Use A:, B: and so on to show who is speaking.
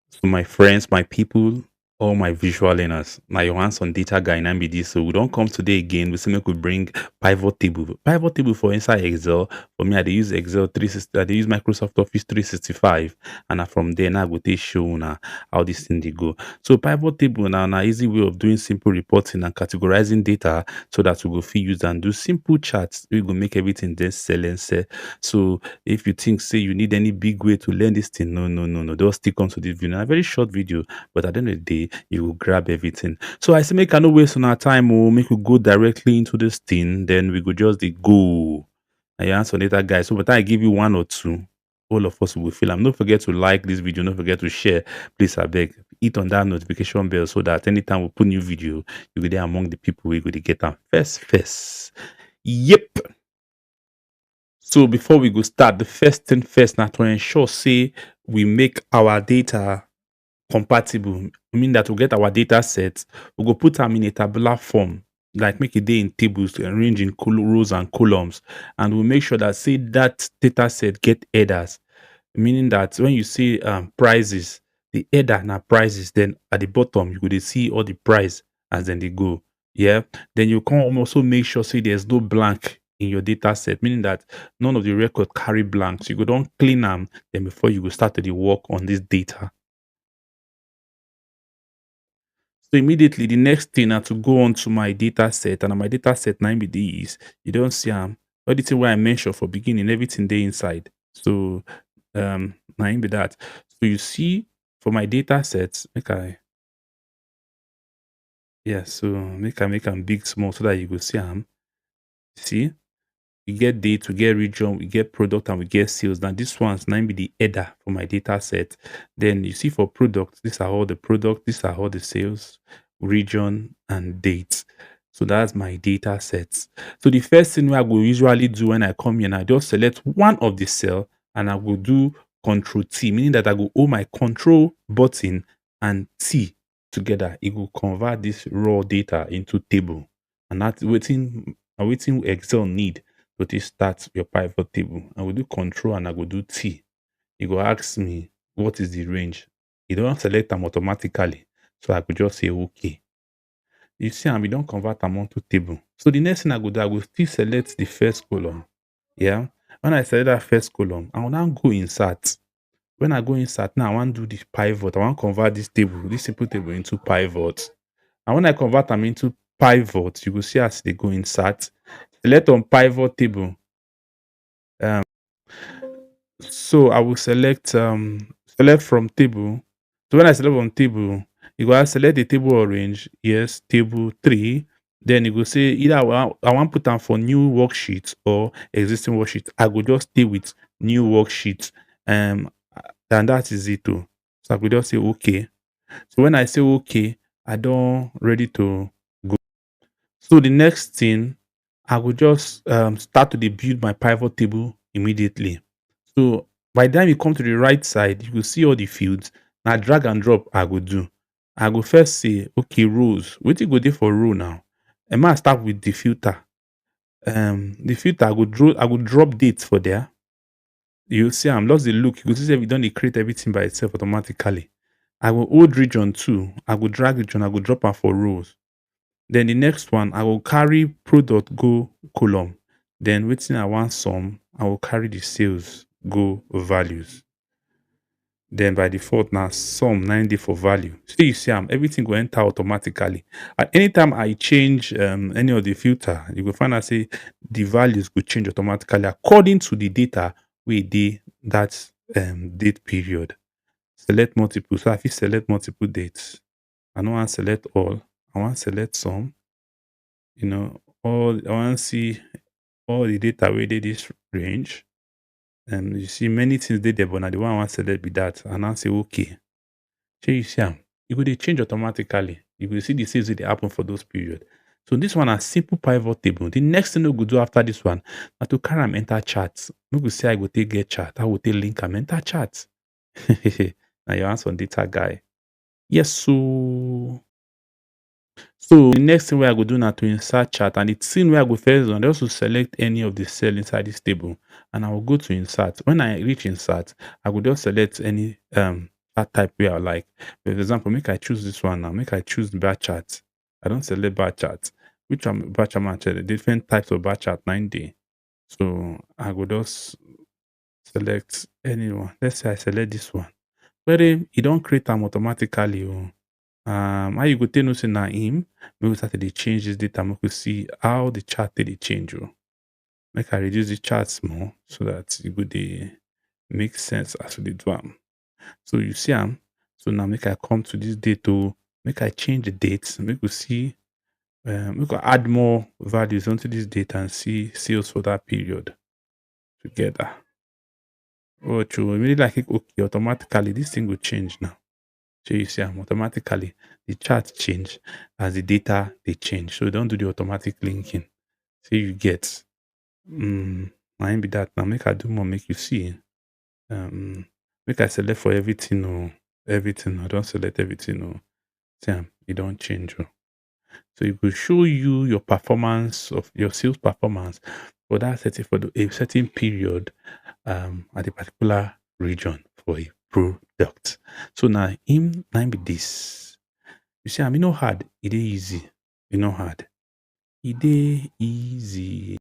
A: So my friends, my people, all my visual learners, now your hands on data guy and be this. So we don't come today again. We say we could bring pivot table. Pivot table for inside Excel. For me, I dey use Excel 360. I dey use Microsoft Office 365. And na from there now I go take show now how this thing they go. So pivot table now an easy way of doing simple reporting and categorizing data so that we go fit use and do simple charts. We go make everything then sell and sell. So if you think say you need any big way to learn this thing, no, no, no, no. Just stick on to this video. Na very short video, but at the end of the day, you will grab everything. So I say make I no waste on our time or make we go directly into this thing. Then we go just dey go. And you answer later, guys. So but I give you one or two. All of us will feel. Don't forget to like this video. Don't forget to share. Please, I beg. Hit on that notification bell so that anytime we put new video, you will be among the people we go to get them first, first. Yep. So before we go start, the first thing first now to ensure say we make our data compatible. I mean that we get our data set, we go put them in a tabular form, like make it day in tables, arrange in rows and columns, and we make sure that say that data set get headers, meaning that when you see prices, the header na prices, then at the bottom you go dey see all the price as then they go. Yeah. Then you can also make sure say there's no blank in your data set, meaning that none of the record carry blanks. You go don't clean them then before you go start to dey work on this data. So immediately the next thing na to go on to my data set, and my data set na im be this. You don't see all the thing wey I mention for beginning, everything dey inside. So na im be that. So you see for my data set, make I so make I make am big small so that you go see am. See, we get date, we get region, we get product, and we get sales. Now this one's na im be the header for my data set. Then you see for product, these are all the product, these are all the sales, region, and date. So that's my data sets. So the first thing I will usually do when I come here, I just select one of the cell and I will do Control T, meaning that I will hold my Control button and T together. It will convert this raw data into table, and that's waiting Excel need to take start your pivot table. I will do Control and I will do T. It will ask me what is the range. It don't select them automatically, so I could just say okay. You see, we don't convert them onto table. So the next thing I go do, I will still select the first column. Yeah. When I select that first column, I will now go insert. When I go insert, now I want to do the pivot. I want to convert this table, this simple table into pivot. And when I convert them into pivot, you will see as they go insert. Select on pivot table. So I will select from table. So when I select on table, you go select the table orange. Yes, table 3. Then you go say either I want put them for new worksheet or existing worksheet. I go just stay with new worksheet. And that is it too. So I could just say okay. So when I say okay, I don't ready to go. So the next thing, I will just start to build my pivot table immediately. So by the time you come to the right side, you will see all the fields. Now drag and drop I go do. I go first say, okay, rows. Wetin go dey for row now? I might start with the filter. The filter I go drop dates for there. You see I'm lost the look. You go see we don't create everything by itself automatically. I will hold region too. I go drag region, I go drop am for rows. Then the next one, I will carry product go column. Then wetin I want sum, I will carry the sales go values. Then by default now sum 90 for value. So you see everything will enter automatically. At anytime I change any of the filter, you will find out say the values will change automatically according to the data we did that date period. Select multiple. So I fit select multiple dates. I don't want select all. I want select some. All I want see all the data wey dey this range. You see many things dey there, but na the one I want select be that. And I say okay. Shey you see am? E go dey change automatically. You go see the sales wey dey happen for those period. So this one na simple pivot table. The next thing we go do after this one na to carry am enter chart. No go say I go take get chart. I will take link am enter chart. Na your hands on data guy. Yes, so the next thing wey I go do na to insert chart, and the thing wey I go first do na just to select any of the cell inside this table, and I will go to insert. When I reach insert, I go just select any chart type wey I like. For example, make I choose this one now. Make I choose bar chart. I don't select bar chart. Which one bar chart match? Different types of bar chart 9 day. So I go just select anyone. Let's say I select this one. But e don create am automatically. Oh. How you go take know say na him? Make we start to dey change this data. Make we see how the chart take dey change. Oh. Make I reduce the chart small so that e go dey make sense as we dey do am. So you see am. So now make I come to this date. Oh, make I change the date. Make we see. Make we add more values onto this date and see sales for that period together. Oh, true. Immediately I click OK, automatically this thing will change now. So you see am automatically the chart change as the data dey change. So don't do the automatic linking. So you get na im be that. Now make I do more make you see. Make I select for everything. Oh, everything. I don select everything. Oh, see am e don change. Oh. So it will show you your performance of your sales performance for that a certain period at a particular region for a product. So now im be this. You see am e no hard, e dey easy. E no hard. E dey easy.